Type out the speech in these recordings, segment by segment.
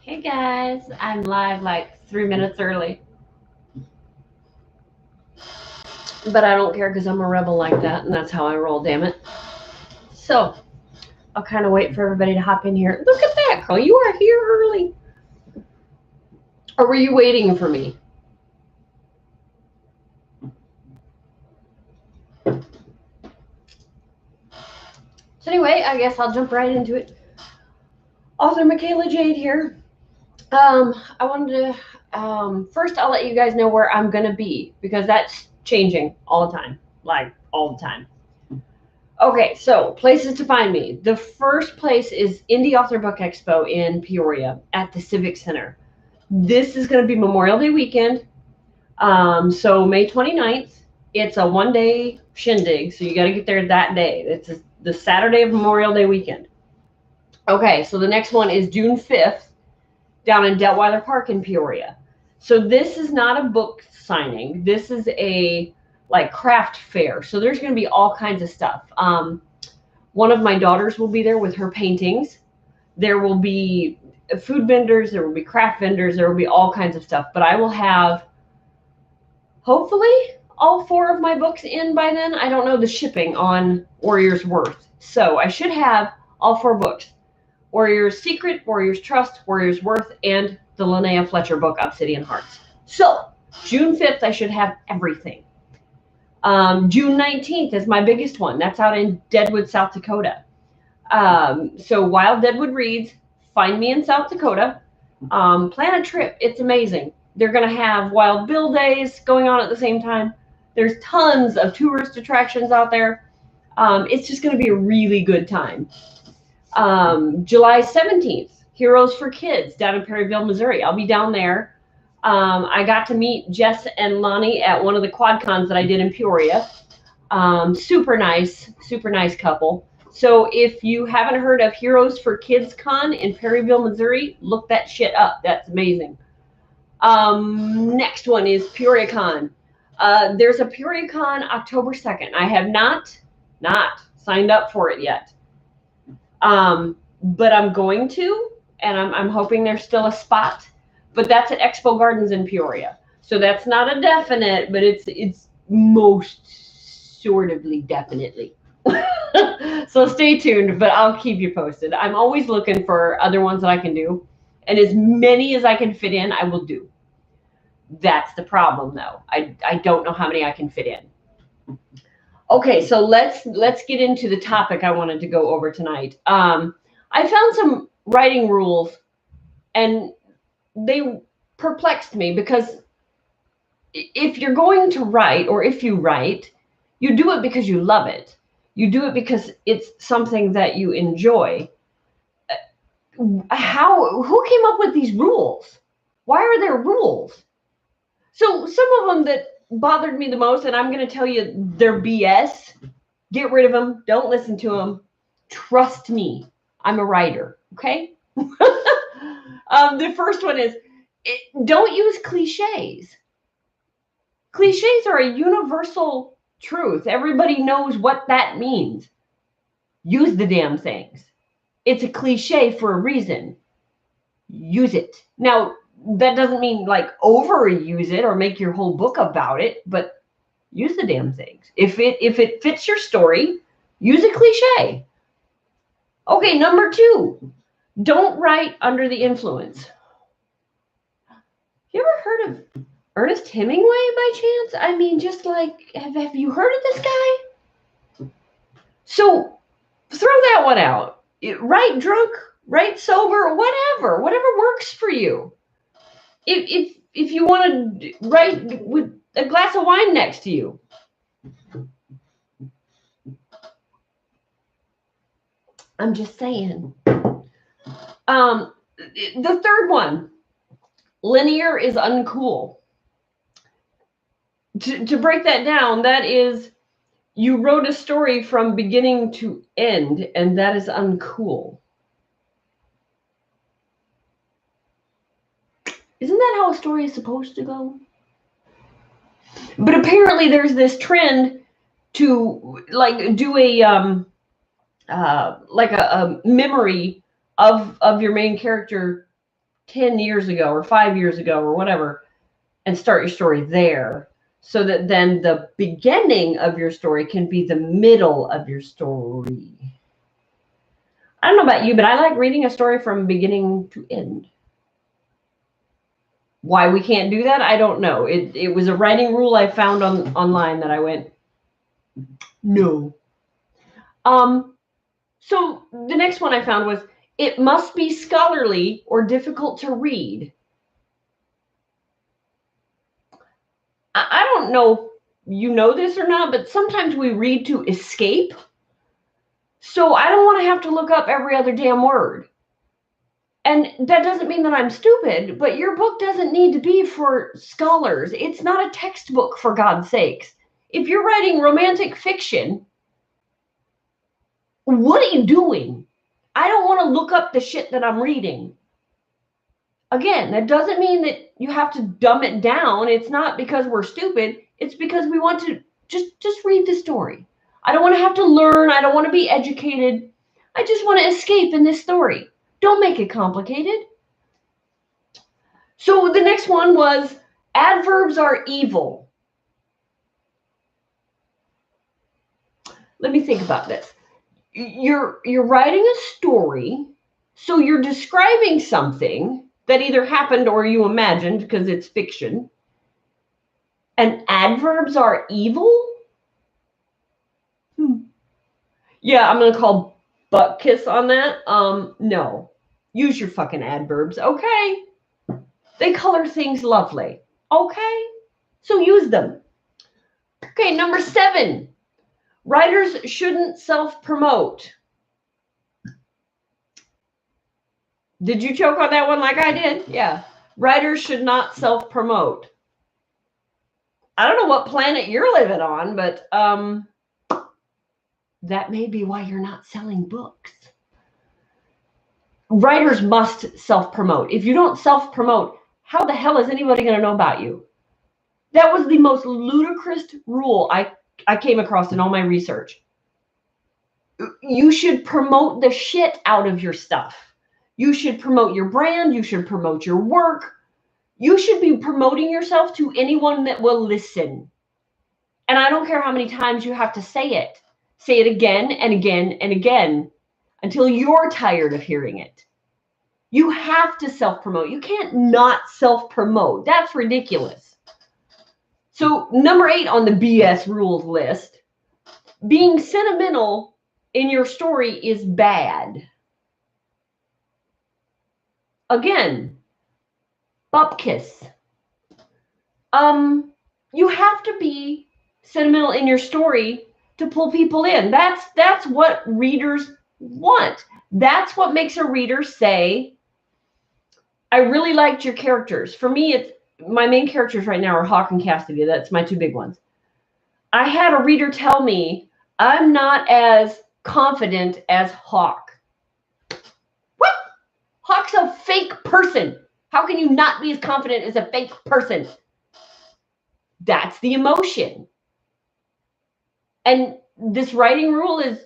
Hey guys, I'm live like 3 minutes early. But I don't care because I'm a rebel like that, and that's how I roll, damn it. So, I'll kind of wait for everybody to hop in here. Look at that, girl. You are here early. Or were you waiting for me? So, anyway, I guess I'll jump right into it. Author Michaela Jade here. I wanted to, first, I'll let you guys know where I'm going to be because that's changing all the time. Like, all the time. Okay, so places to find me. The first place is Indie Author Book Expo in Peoria at the Civic Center. This is going to be Memorial Day weekend. So May 29th. It's a one-day shindig, so you got to get there that day. It's the Saturday of Memorial Day weekend. Okay, so the next one is June 5th down in Detweiler Park in Peoria. So this is not a book signing. This is a like craft fair. So there's going to be all kinds of stuff. One of my daughters will be there with her paintings. There will be food vendors. There will be craft vendors. There will be all kinds of stuff. But I will have, hopefully, all 4 of my books in by then. I don't know the shipping on Warrior's Worth. So I should have all 4 books. Warrior's Secret, Warrior's Trust, Warrior's Worth, and the Linnea Fletcher book, Obsidian Hearts. So June 5th, I should have everything. June 19th is my biggest one. That's out in Deadwood, South Dakota. So Wild Deadwood Reads, find me in South Dakota. Plan a trip. It's amazing. They're going to have Wild Bill Days going on at the same time. There's tons of tourist attractions out there. It's just going to be a really good time. July 17th, Heroes for Kids down in Perryville, Missouri. I'll be down there. I got to meet Jess and Lonnie at one of the quad cons that I did in Peoria. Super nice couple. So if you haven't heard of Heroes for Kids Con in Perryville, Missouri, look that shit up. That's amazing. Next one is Peoria Con. There's a Peoria Con October 2nd. I have not signed up for it yet. But I'm going to, and I'm hoping there's still a spot. But that's at Expo Gardens in Peoria. So that's not a definite, but it's most sortly definitely. So stay tuned, but I'll keep you posted. I'm always looking for other ones that I can do. And as many as I can fit in, I will do. That's the problem, though. I don't know how many I can fit in. Okay, so let's get into the topic I wanted to go over tonight. I found some writing rules, and they perplexed me because if you're going to write, or if you write, you do it because you love it. You do it because it's something that you enjoy. Who came up with these rules? Why are there rules? So some of them that bothered me the most, and I'm going to tell you they're BS. Get rid of them. Don't listen to them. Trust me. I'm a writer. Okay? The first one is, don't use cliches. Cliches are a universal truth. Everybody knows what that means. Use the damn things. It's a cliche for a reason. Use it. Now, that doesn't mean like overuse it or make your whole book about it, but use the damn things. If it fits your story, use a cliche. Okay, number 2, don't write under the influence. You ever heard of Ernest Hemingway by chance? I mean, just like, have you heard of this guy? So throw that one out. Write drunk, write sober, whatever works for you. If you want to write with a glass of wine next to you. I'm just saying. The third one, linear is uncool. To break that down, that is, you wrote a story from beginning to end, and that is uncool. Isn't that how a story is supposed to go? But apparently there's this trend to like do a memory of your main character 10 years ago or 5 years ago or whatever, and start your story there, so that then the beginning of your story can be the middle of your story. I don't know about you, but I like reading a story from beginning to end. Why we can't do that, I don't know. It was a writing rule I found online that I went, no. So the next one I found was, it must be scholarly or difficult to read. I don't know if you know this or not, but sometimes we read to escape. So I don't want to have to look up every other damn word. And that doesn't mean that I'm stupid, but your book doesn't need to be for scholars. It's not a textbook, for God's sakes. If you're writing romantic fiction, what are you doing? I don't want to look up the shit that I'm reading. Again, that doesn't mean that you have to dumb it down. It's not because we're stupid. It's because we want to just read the story. I don't want to have to learn. I don't want to be educated. I just want to escape in this story. Don't make it complicated. So the next one was, adverbs are evil. Let me think about this. You're writing a story, so you're describing something that either happened or you imagined because it's fiction. And adverbs are evil? Yeah, I'm going to call butt kiss on that. No. Use your fucking adverbs, okay? They color things lovely, okay? So use them. Okay, number 7. Writers shouldn't self-promote. Did you choke on that one like I did? Yeah. Writers should not self-promote. I don't know what planet you're living on, but that may be why you're not selling books. Writers must self-promote. If you don't self-promote, how the hell is anybody going to know about you? That was the most ludicrous rule I came across in all my research. You should promote the shit out of your stuff. You should promote your brand. You should promote your work. You should be promoting yourself to anyone that will listen. And I don't care how many times you have to say it. Say it again and again and again until you're tired of hearing it. You have to self-promote. You can't not self-promote. That's ridiculous. So number 8 on the BS rules list, being sentimental in your story is bad. Again, bupkis. You have to be sentimental in your story to pull people in. That's what readers want. That's what makes a reader say, I really liked your characters. For me, it's my main characters right now are Hawk and Cassidy. That's my 2 big ones. I had a reader tell me, I'm not as confident as Hawk. What? Hawk's a fake person. How can you not be as confident as a fake person? That's the emotion. And this writing rule is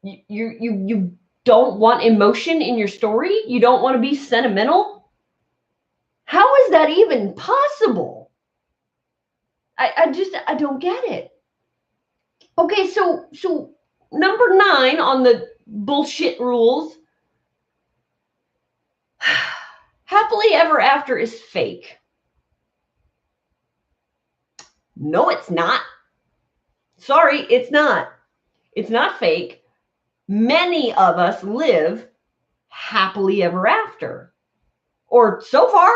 you don't want emotion in your story? You don't want to be sentimental? How is that even possible? I don't get it. Okay, so number 9 on the bullshit rules, happily ever after is fake. No, it's not. Sorry, it's not. It's not fake. Many of us live happily ever after. Or so far.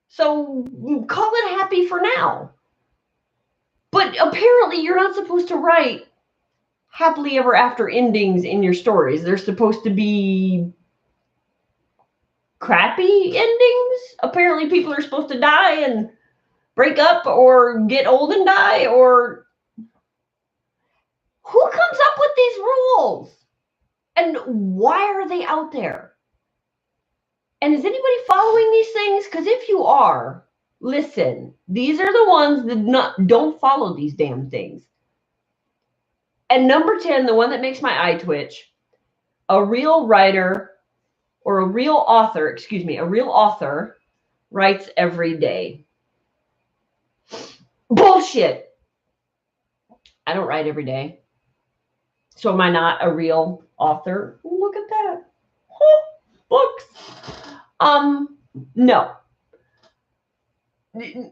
So call it happy for now. But apparently you're not supposed to write happily ever after endings in your stories. They're supposed to be crappy endings. Apparently people are supposed to die and break up or get old and die, or who comes up with these rules? And why are they out there? And is anybody following these things? Because if you are, listen, these are the ones that don't follow these damn things. And number 10, the one that makes my eye twitch, a real writer or a real author, excuse me, a real author writes every day. Bullshit. I don't write every day. So am I not a real author? Look at that. Books. No.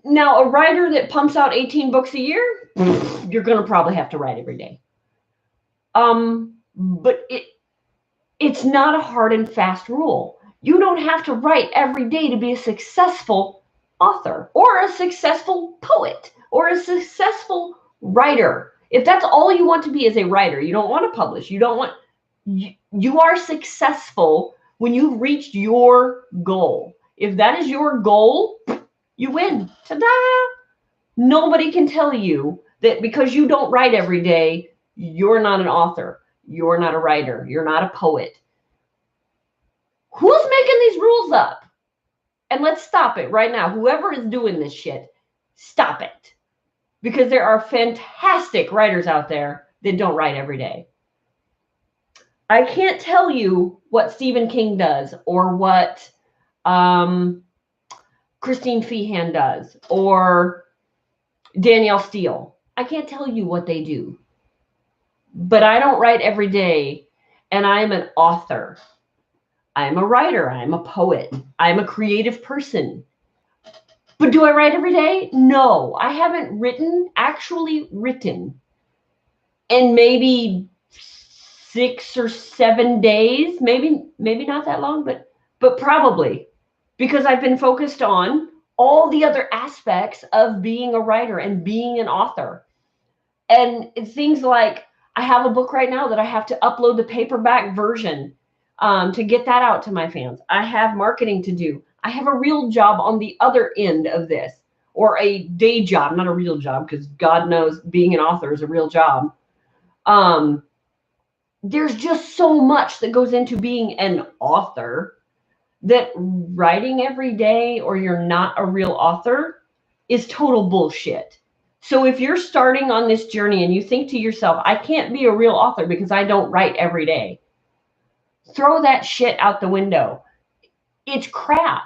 Now, a writer that pumps out 18 books a year, you're going to probably have to write every day. But it's not a hard and fast rule. You don't have to write every day to be a successful author or a successful poet or a successful writer. If that's all you want to be as a writer, you don't want to publish, you are successful when you've reached your goal. If that is your goal, you win. Ta-da! Nobody can tell you that because you don't write every day, you're not an author. You're not a writer. You're not a poet. Who's making these rules up? And let's stop it right now. Whoever is doing this shit, stop it. Because there are fantastic writers out there that don't write every day. I can't tell you what Stephen King does or what Christine Feehan does or Danielle Steele. I can't tell you what they do. But I don't write every day, and I'm an author. I'm a writer. I'm a poet. I'm a creative person. But do I write every day? No, I haven't actually written in maybe 6 or 7 days, maybe not that long, but probably, because I've been focused on all the other aspects of being a writer and being an author. And things like, I have a book right now that I have to upload the paperback version to get that out to my fans. I have marketing to do. I have a real job on the other end of this, or a day job, not a real job, because God knows being an author is a real job. There's just so much that goes into being an author that writing every day or you're not a real author is total bullshit. So if you're starting on this journey and you think to yourself, I can't be a real author because I don't write every day, throw that shit out the window. It's crap.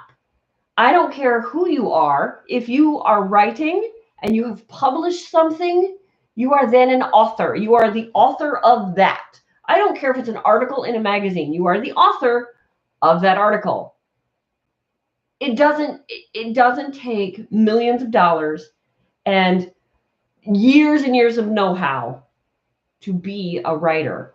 I don't care who you are. If you are writing and you have published something, you are then an author. You are the author of that. I don't care if it's an article in a magazine. You are the author of that article. It doesn't take millions of dollars and years of know-how to be a writer,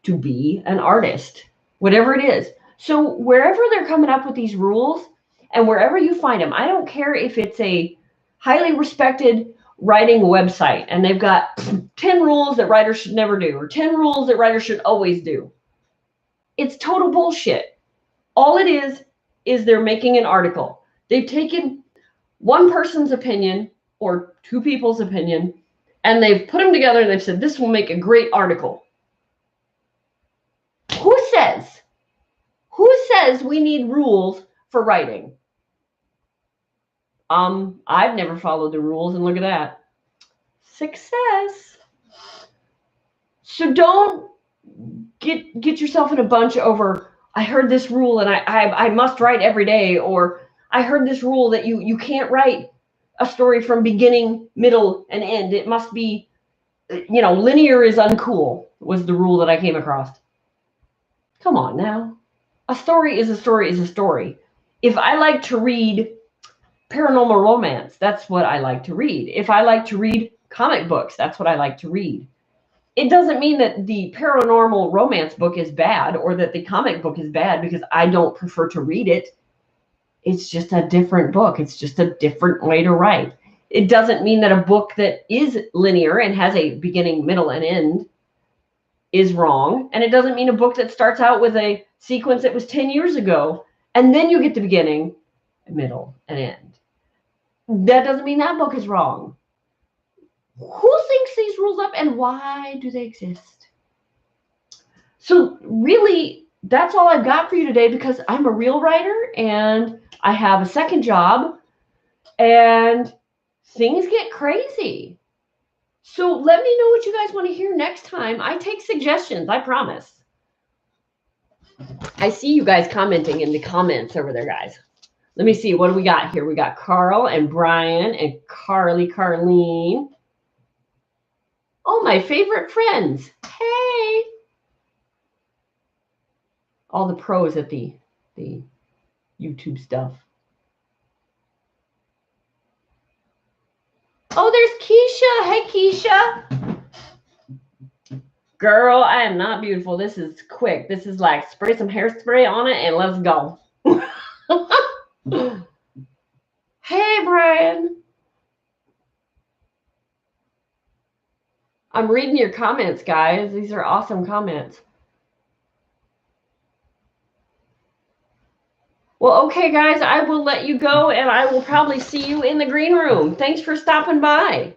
to be an artist, whatever it is. So wherever they're coming up with these rules and wherever you find them, I don't care if it's a highly respected writing website and they've got 10 rules that writers should never do or 10 rules that writers should always do. It's total bullshit. All it is they're making an article. They've taken one person's opinion or two people's opinion and they've put them together and they've said, this will make a great article. Who says we need rules for writing? I've never followed the rules, and look at that. Success. So don't get yourself in a bunch over, I heard this rule and I must write every day, or I heard this rule that you can't write a story from beginning, middle, and end. It must be, linear is uncool, was the rule that I came across. Come on now. A story is a story is a story. If I like to read paranormal romance, that's what I like to read. If I like to read comic books, that's what I like to read. It doesn't mean that the paranormal romance book is bad or that the comic book is bad because I don't prefer to read it. It's just a different book. It's just a different way to write. It doesn't mean that a book that is linear and has a beginning, middle, and end is wrong. And it doesn't mean a book that starts out with a sequence that was 10 years ago and then you get the beginning, middle, and end. That doesn't mean that book is wrong. Who thinks these rules up and why do they exist? So really, that's all I've got for you today because I'm a real writer and I have a second job and things get crazy. So let me know what you guys want to hear next time. I take suggestions, I promise. I see you guys commenting in the comments over there, guys. Let me see. What do we got here? We got Carl and Brian and Carly, Carlene. Oh, my favorite friends. Hey. All the pros at the YouTube stuff. Oh, there's Keisha. Hey, Keisha. Girl, I am not beautiful. This is quick. This is like spray some hairspray on it and let's go. Hey, Brian. I'm reading your comments, guys. These are awesome comments. Well, okay, guys, I will let you go, and I will probably see you in the green room. Thanks for stopping by.